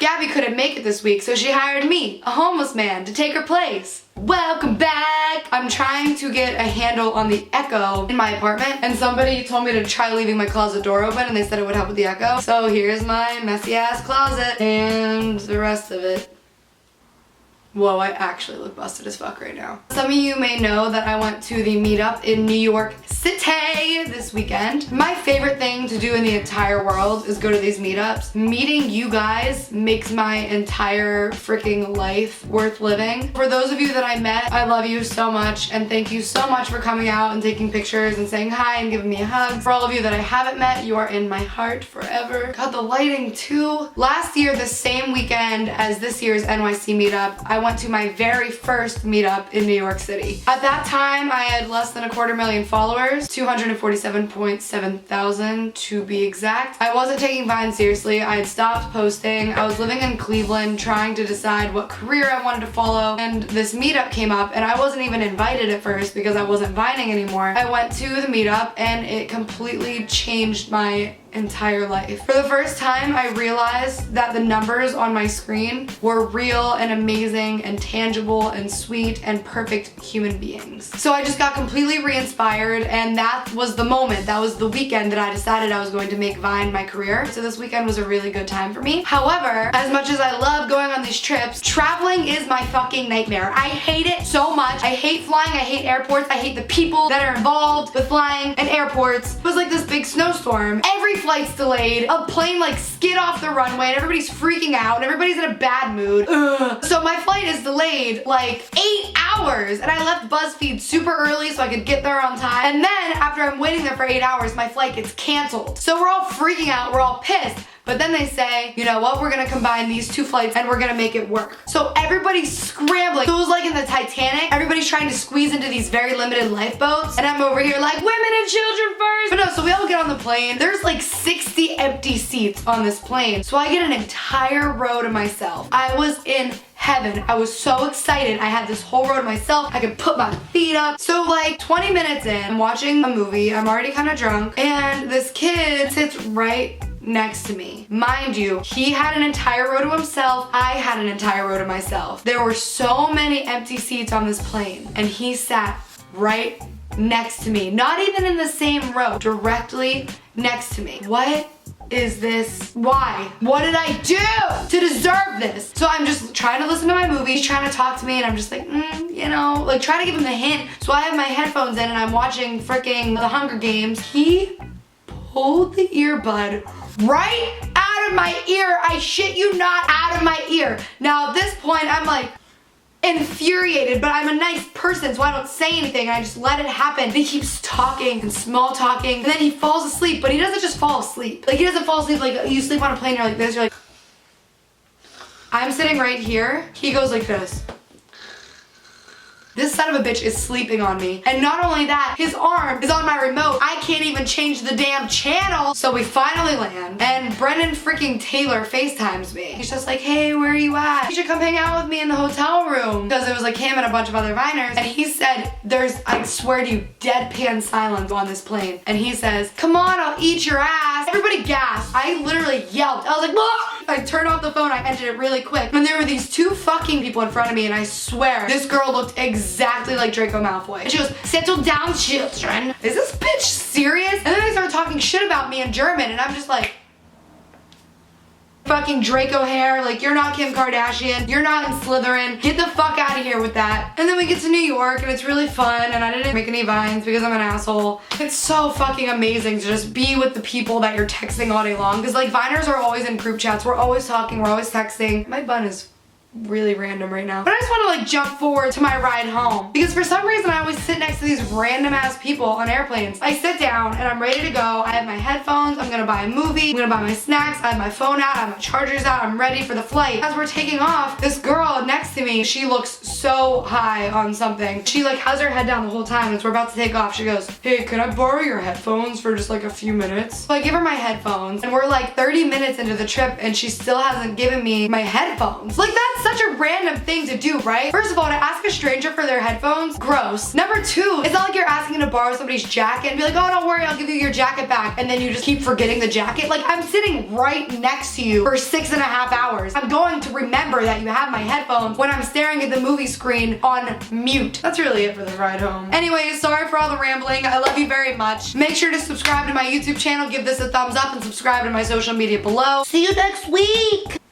Gabby couldn't make it this week, so she hired me, a homeless man, to take her place. Welcome back! I'm trying to get a handle on the echo in my apartment, and somebody told me to try leaving my closet door open, and they said it would help with the echo. So here's my messy ass closet and the rest of it. Whoa, I actually look busted as fuck right now. Some of you may know that I went to the Meetup in New York City this weekend. My favorite thing to do in the entire world is go to these meetups. Meeting you guys makes my entire freaking life worth living. For those of you that I met, I love you so much, and thank you so much for coming out and taking pictures and saying hi and giving me a hug. For all of you that I haven't met, you are in my heart forever. God, the lighting too. Last year, the same weekend as this year's NYC Meetup, I went to my very first meetup in New York City. At that time, I had less than 250,000 followers, 247.7 thousand to be exact. I wasn't taking Vine seriously. I had stopped posting. I was living in Cleveland trying to decide what career I wanted to follow, and this meetup came up, and I wasn't even invited at first because I wasn't Vining anymore. I went to the meetup and it completely changed my entire life. For the first time, I realized that the numbers on my screen were real and amazing and tangible and sweet and perfect human beings. So I just got completely re-inspired, and that was the moment, that was the weekend that I decided I was going to make Vine my career. So this weekend was a really good time for me. However, as much as I love going on these trips, traveling is my fucking nightmare. I hate it so much. I hate flying, I hate airports, I hate the people that are involved with flying and airports. It was like this big snowstorm. Every flight's delayed, a plane like skid off the runway, and everybody's freaking out, and everybody's in a bad mood. Ugh. So my flight is delayed like 8 hours, and I left BuzzFeed super early so I could get there on time. And then after I'm waiting there for 8 hours, my flight gets canceled. So we're all freaking out, we're all pissed. But then they say, you know what, we're gonna combine these two flights and we're gonna make it work. So everybody's scrambling. So it was like in the Titanic, everybody's trying to squeeze into these very limited lifeboats, and I'm over here like, women and children first. But no, so we all get on the plane. There's like 60 empty seats on this plane. So I get an entire row to myself. I was in heaven. I was so excited. I had this whole row to myself. I could put my feet up. So like 20 minutes in, I'm watching a movie. I'm already kind of drunk, and this kid sits right next to me. Mind you, he had an entire row to himself. I had an entire row to myself. There were so many empty seats on this plane, and he sat right next to me. Not even in the same row, directly next to me. What is this? Why? What did I do to deserve this? So I'm just trying to listen to my movie. He's trying to talk to me, and I'm just like, you know, like trying to give him the hint. So I have my headphones in and I'm watching freaking The Hunger Games. He pulled the earbud right out of my ear. I shit you not, out of my ear. Now at this point, I'm like infuriated, but I'm a nice person, so I don't say anything. I just let it happen. And he keeps talking and small talking, and then he falls asleep, but he doesn't just fall asleep. Like, he doesn't fall asleep like you sleep on a plane, you're like this, you're like, I'm sitting right here. He goes like this. This son of a bitch is sleeping on me. And not only that, his arm is on my remote. I can't even change the damn channel. So we finally land, and Brendan freaking Taylor FaceTimes me. He's just like, hey, where are you at? You should come hang out with me in the hotel room. Because it was like him and a bunch of other Viners. And he said, there's, I swear to you, deadpan silence on this plane. And he says, come on, I'll eat your ass. Everybody gasped. I literally yelped. I was like, ah! I turned off the phone, I ended it really quick. And there were these two fucking people in front of me, and I swear, this girl looked exactly like Draco Malfoy. And she goes, settle down, children. Is this bitch serious? And then they started talking shit about me in German, and I'm just like, fucking Draco hair, like, you're not Kim Kardashian, you're not in Slytherin, get the fuck out of here with that. And then we get to New York, and it's really fun, and I didn't make any vines because I'm an asshole. It's so fucking amazing to just be with the people that you're texting all day long, because like Viners are always in group chats, we're always talking, we're always texting. My bun is really random right now. But I just want to like jump forward to my ride home, because for some reason I always sit next to these random ass people on airplanes. I sit down and I'm ready to go. I have my headphones, I'm gonna buy a movie, I'm gonna buy my snacks, I have my phone out, I have my chargers out, I'm ready for the flight. As we're taking off, this girl next to me, she looks so high on something. She like has her head down the whole time. As we're about to take off, she goes, hey, can I borrow your headphones for just like a few minutes? So I give her my headphones, and we're like 30 minutes into the trip and she still hasn't given me my headphones. Like, that's such a random thing to do, right? First of all, to ask a stranger for their headphones, gross. Number two, it's not like you're asking to borrow somebody's jacket and be like, oh, don't worry, I'll give you your jacket back. And then you just keep forgetting the jacket. Like, I'm sitting right next to you for 6.5 hours. I'm going to remember that you have my headphones when I'm staring at the movie screen on mute. That's really it for the ride home. Anyways, sorry for all the rambling. I love you very much. Make sure to subscribe to my YouTube channel, give this a thumbs up, and subscribe to my social media below. See you next week.